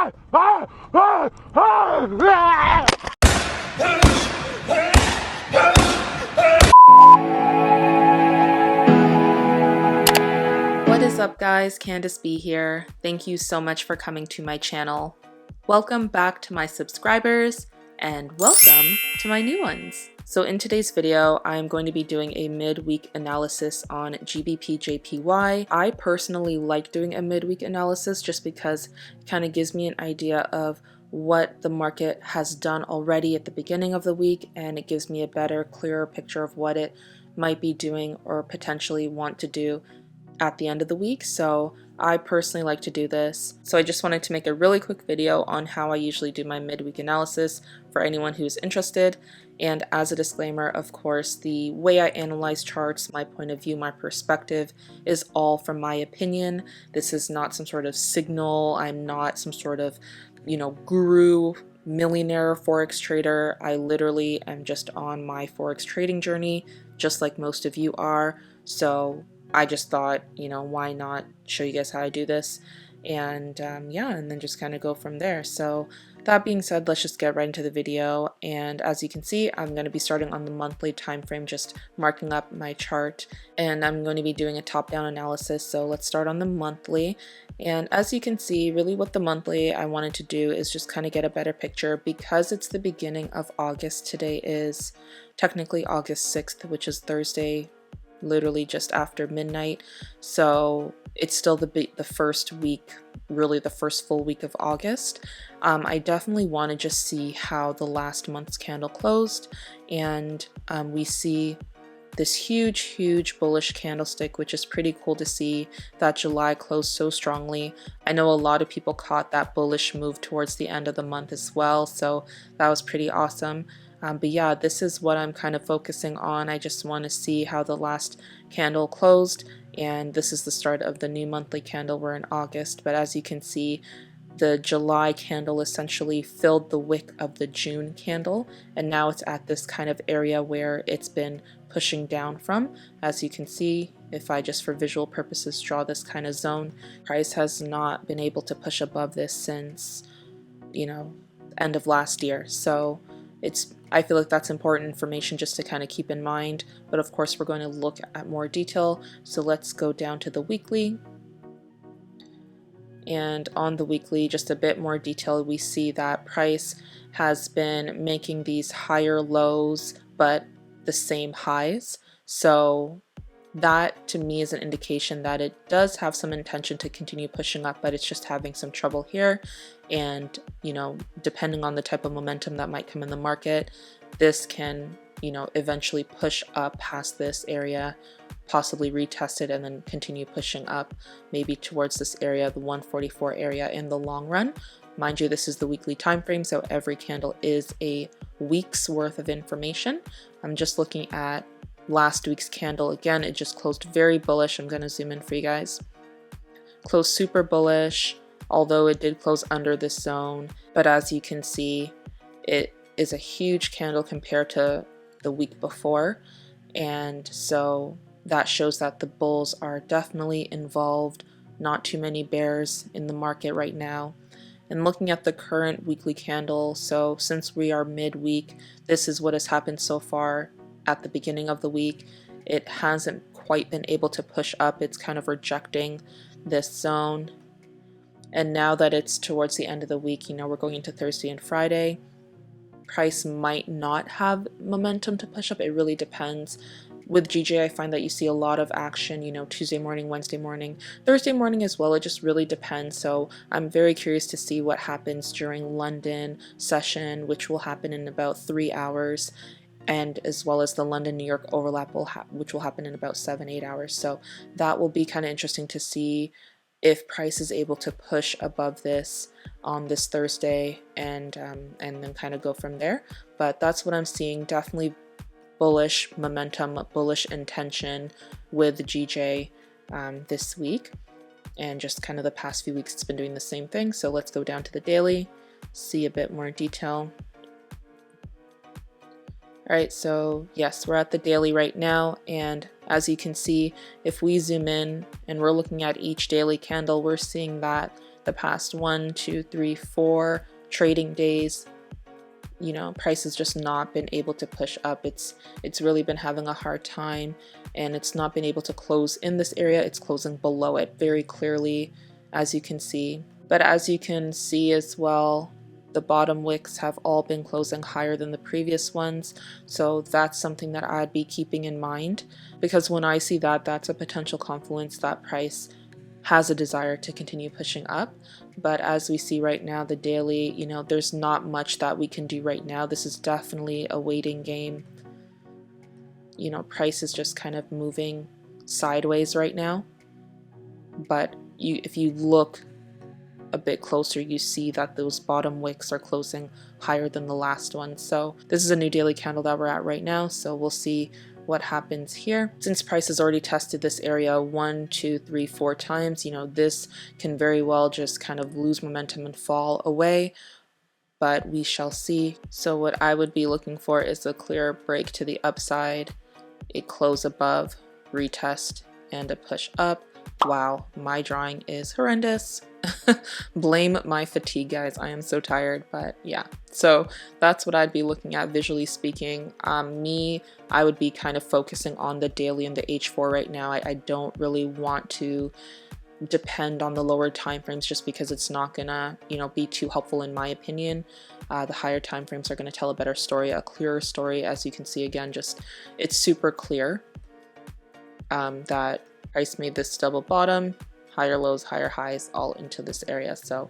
What is up, guys? Candace B here. Thank you so much for coming to my channel. Welcome back to my subscribers and welcome to my new ones. So in today's video, I'm going to be doing a midweek analysis on GBPJPY. I personally like doing a midweek analysis just because it kind of gives me an idea of what the market has done already at the beginning of the week, and it gives me a better, clearer picture of what it might be doing or potentially want to do at the end of the week. So I personally like to do this. So I just wanted to make a really quick video on how I usually do my midweek analysis for anyone who's interested. And as a disclaimer, of course, the way I analyze charts, my point of view, my perspective is all from my opinion. This is not some sort of signal. I'm not some sort of, guru, millionaire Forex trader. I literally am just on my Forex trading journey, just like most of you are. So I just thought, why not show you guys how I do this, and and then just kind of go from there. So that being said, let's just get right into the video. And as you can see, I'm going to be starting on the monthly time frame, just marking up my chart, and I'm going to be doing a top-down analysis. So let's start on the monthly. And as you can see, really what the monthly I wanted to do is just kind of get a better picture, because it's the beginning of August. Today is technically August 6th, which is Thursday, literally just after midnight. So it's still the first week, really the first full week of August. I definitely want to just see how the last month's candle closed, and we see this huge bullish candlestick, which is pretty cool to see that July closed so strongly. I know a lot of people caught that bullish move towards the end of the month as well, so that was pretty awesome. But yeah, this is what I'm kind of focusing on. I just want to see how the last candle closed, and this is the start of the new monthly candle. We're in August, but as you can see, the July candle essentially filled the wick of the June candle, and now it's at this kind of area where it's been pushing down from. As you can see, if I just for visual purposes draw this kind of zone, price has not been able to push above this since, end of last year. So I feel like that's important information just to kind of keep in mind, but of course we're going to look at more detail. So let's go down to the weekly. And on the weekly, just a bit more detail, we see that price has been making these higher lows but the same highs. So that to me is an indication that it does have some intention to continue pushing up, but it's just having some trouble here. And depending on the type of momentum that might come in the market, this can eventually push up past this area, possibly retest it, and then continue pushing up maybe towards this area, the 144 area, in the long run. Mind you, this is the weekly time frame, so every candle is a week's worth of information. I'm just looking at last week's candle. Again, it just closed very bullish. I'm going to zoom in for you guys. Closed super bullish, although it did close under this zone. But as you can see, it is a huge candle compared to the week before. And so that shows that the bulls are definitely involved. Not too many bears in the market right now. And looking at the current weekly candle, so since we are midweek, this is what has happened so far. At the beginning of the week, it hasn't quite been able to push up. It's kind of rejecting this zone. And now that it's towards the end of the week, we're going into Thursday and Friday, price might not have momentum to push up. It really depends. With GJ, I find that you see a lot of action, Tuesday morning, Wednesday morning, Thursday morning as well. It just really depends. So I'm very curious to see what happens during London session, which will happen in about 3 hours. And as well as the London-New York overlap, which will happen in about 7-8 hours. So that will be kind of interesting to see if price is able to push above this on this Thursday, and then kind of go from there. But that's what I'm seeing. Definitely bullish momentum, bullish intention with GJ this week, and just kind of the past few weeks it's been doing the same thing. So let's go down to the daily, see a bit more detail. Alright, so yes, we're at the daily right now, and as you can see, if we zoom in and we're looking at each daily candle, we're seeing that the past 1, 2, 3, 4 trading days, you know, price has just not been able to push up. It's really been having a hard time, and it's not been able to close in this area. It's closing below it very clearly, as you can see. But as you can see as well, the bottom wicks have all been closing higher than the previous ones, so that's something that I'd be keeping in mind, because when I see that, that's a potential confluence that price has a desire to continue pushing up. But as we see right now, the daily, you know, there's not much that we can do right now. This is definitely a waiting game. You know, price is just kind of moving sideways right now, but if you look a bit closer, you see that those bottom wicks are closing higher than the last one. So this is a new daily candle that we're at right now, so we'll see what happens here. Since price has already tested this area 1, 2, 3, 4 times, you know, this can very well just kind of lose momentum and fall away, but we shall see. So what I would be looking for is a clear break to the upside, a close above, retest, and a push up. Wow, my drawing is horrendous. Blame my fatigue, guys. I am so tired, but yeah. So that's what I'd be looking at visually speaking. I would be kind of focusing on the daily and the H4 right now. I don't really want to depend on the lower time frames just because it's not gonna, you know, be too helpful in my opinion. The higher time frames are going to tell a better story, a clearer story. As you can see, again, just it's super clear that price made this double bottom, higher lows, higher highs, all into this area. So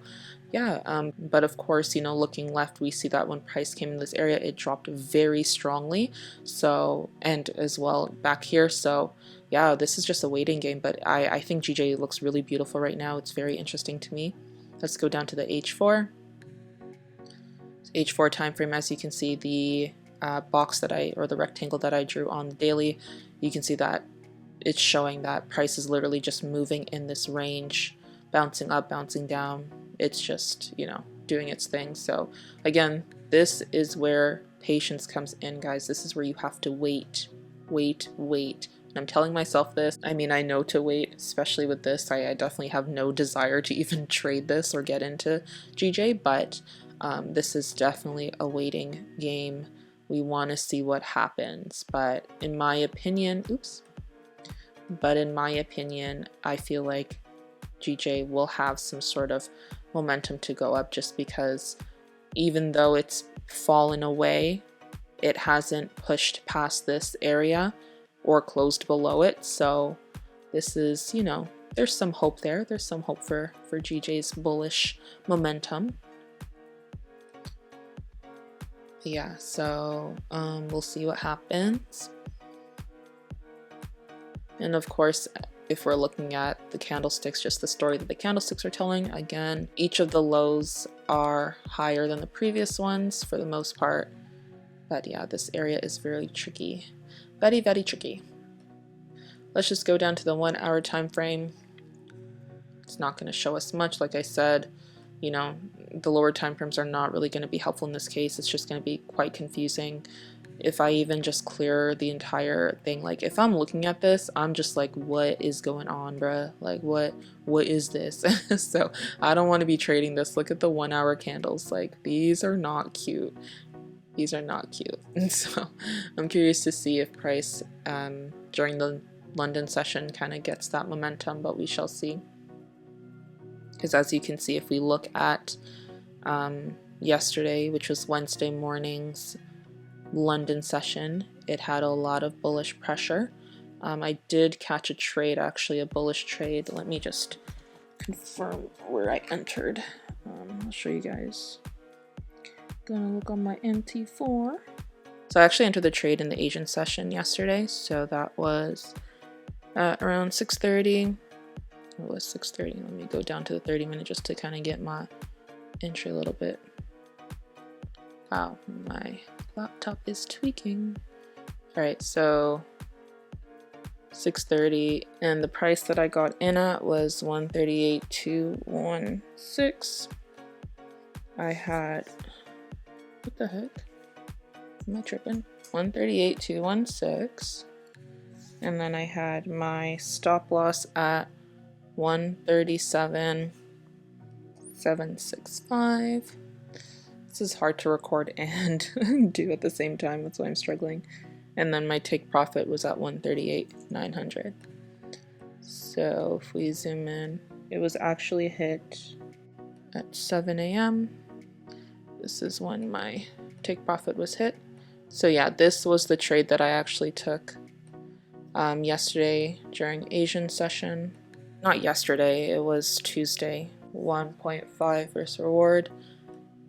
yeah, but of course, you know, looking left, we see that when price came in this area, it dropped very strongly. So, and as well back here. So yeah, this is just a waiting game, but I think GJ looks really beautiful right now. It's very interesting to me. Let's go down to the H4. H4 time frame, as you can see, the box that or the rectangle that I drew on the daily, you can see that it's showing that price is literally just moving in this range, bouncing up, bouncing down. It's just, you know, doing its thing. So again, this is where patience comes in, guys. This is where you have to wait. And I'm telling myself this. I mean, I know to wait, especially with this. I definitely have no desire to even trade this or get into GJ, but this is definitely a waiting game. We want to see what happens, but in my opinion, I feel like GJ will have some sort of momentum to go up, just because even though it's fallen away, it hasn't pushed past this area or closed below it. So this is, you know, there's some hope there. There's some hope for GJ's bullish momentum. Yeah, so we'll see what happens. And of course, if we're looking at the candlesticks, just the story that the candlesticks are telling, again, each of the lows are higher than the previous ones for the most part. But yeah, this area is very tricky. Very, very tricky. Let's just go down to the 1 hour time frame. It's not going to show us much. Like I said, you know, the lower time frames are not really going to be helpful in this case. It's just going to be quite confusing. If I even just clear the entire thing, like if I'm looking at this, I'm just like, what is going on, bruh? Like what is this? So I don't want to be trading this. Look at the 1 hour candles. Like these are not cute. These are not cute. And so I'm curious to see if price during the London session kind of gets that momentum, but we shall see. Because as you can see, if we look at yesterday, which was Wednesday morning's London session, it had a lot of bullish pressure. I did catch a trade, actually a bullish trade. Let me just confirm where I entered. I'll show you guys. Gonna look on my MT4. So I actually entered the trade in the Asian session yesterday, so that was around 6:30. It was 6:30. Let me go down to the 30-minute just to kind of get my entry a little bit. Wow, my laptop is tweaking. Alright, so 6:30, and the price that I got in at was 138.216. I had, what the heck? Am I tripping? 138.216. And then I had my stop loss at 137. 765. This is hard to record and do at the same time, that's why I'm struggling. And then my take profit was at 138,900. So if we zoom in, it was actually hit at 7 a.m. This is when my take profit was hit. So yeah, this was the trade that I actually took yesterday during Asian session. Not yesterday, it was Tuesday. 1.5 risk reward,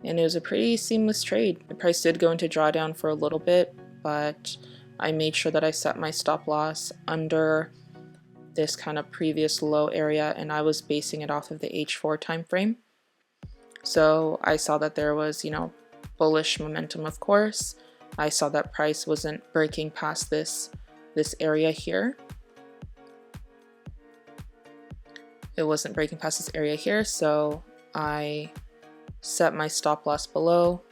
and it was a pretty seamless trade. The price did go into drawdown for a little bit, but I made sure that I set my stop loss under this kind of previous low area, and I was basing it off of the H4 time frame. So I saw that there was, you know, bullish momentum, of course. I saw that price wasn't breaking past this area here. It wasn't breaking past this area here, so I set my stop loss below,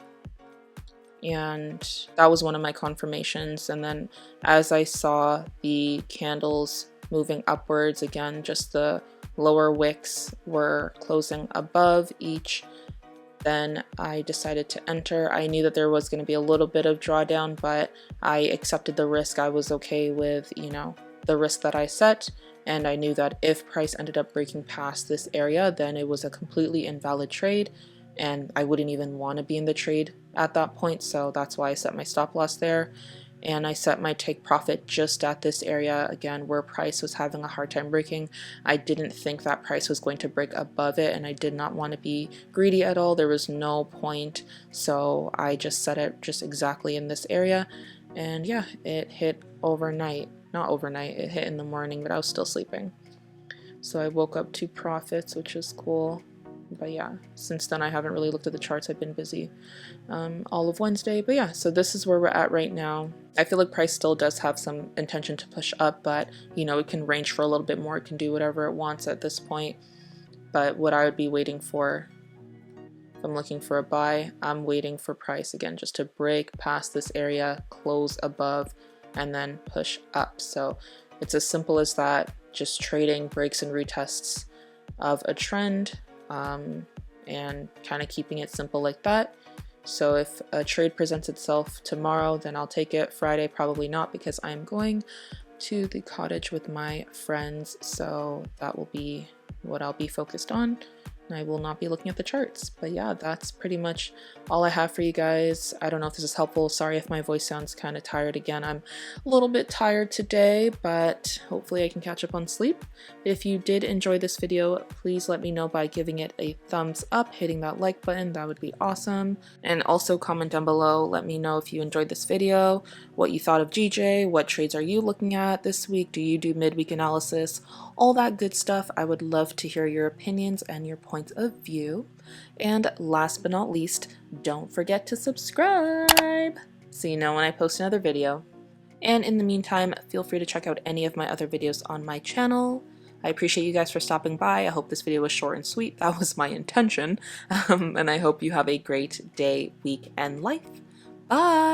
and that was one of my confirmations. And then as I saw the candles moving upwards again, just the lower wicks were closing above each, then I decided to enter. I knew that there was going to be a little bit of drawdown, but I accepted the risk. I was okay with, you know, the risk that I set, and I knew that if price ended up breaking past this area, then it was a completely invalid trade, and I wouldn't even want to be in the trade at that point. So that's why I set my stop loss there, and I set my take profit just at this area again where price was having a hard time breaking. I didn't think that price was going to break above it, and I did not want to be greedy at all. There was no point, so I just set it just exactly in this area, and yeah, it hit overnight. Not overnight, it hit in the morning, but I was still sleeping. So I woke up to profits, which is cool. But yeah, since then I haven't really looked at the charts. I've been busy all of Wednesday. But yeah, so this is where we're at right now. I feel like price still does have some intention to push up, but you know, it can range for a little bit more. It can do whatever it wants at this point. But what I would be waiting for, if I'm looking for a buy, I'm waiting for price again just to break past this area, close above, and then push up. So it's as simple as that, just trading breaks and retests of a trend, and kind of keeping it simple like that. So if a trade presents itself tomorrow, then I'll take it. Friday, probably not, because I'm going to the cottage with my friends, so that will be what I'll be focused on. I will not be looking at the charts. But yeah, that's pretty much all I have for you guys. I don't know if this is helpful. Sorry if my voice sounds kind of tired again. I'm a little bit tired today, but hopefully I can catch up on sleep. If you did enjoy this video, please let me know by giving it a thumbs up, hitting that like button. That would be awesome. And also comment down below. Let me know if you enjoyed this video, what you thought of GJ, what trades are you looking at this week? Do you do midweek analysis? All that good stuff. I would love to hear your opinions and your points of view. And last but not least, don't forget to subscribe so you know when I post another video. And in the meantime, feel free to check out any of my other videos on my channel. I appreciate you guys for stopping by. I hope this video was short and sweet. That was my intention. And I hope you have a great day, week, and life. Bye!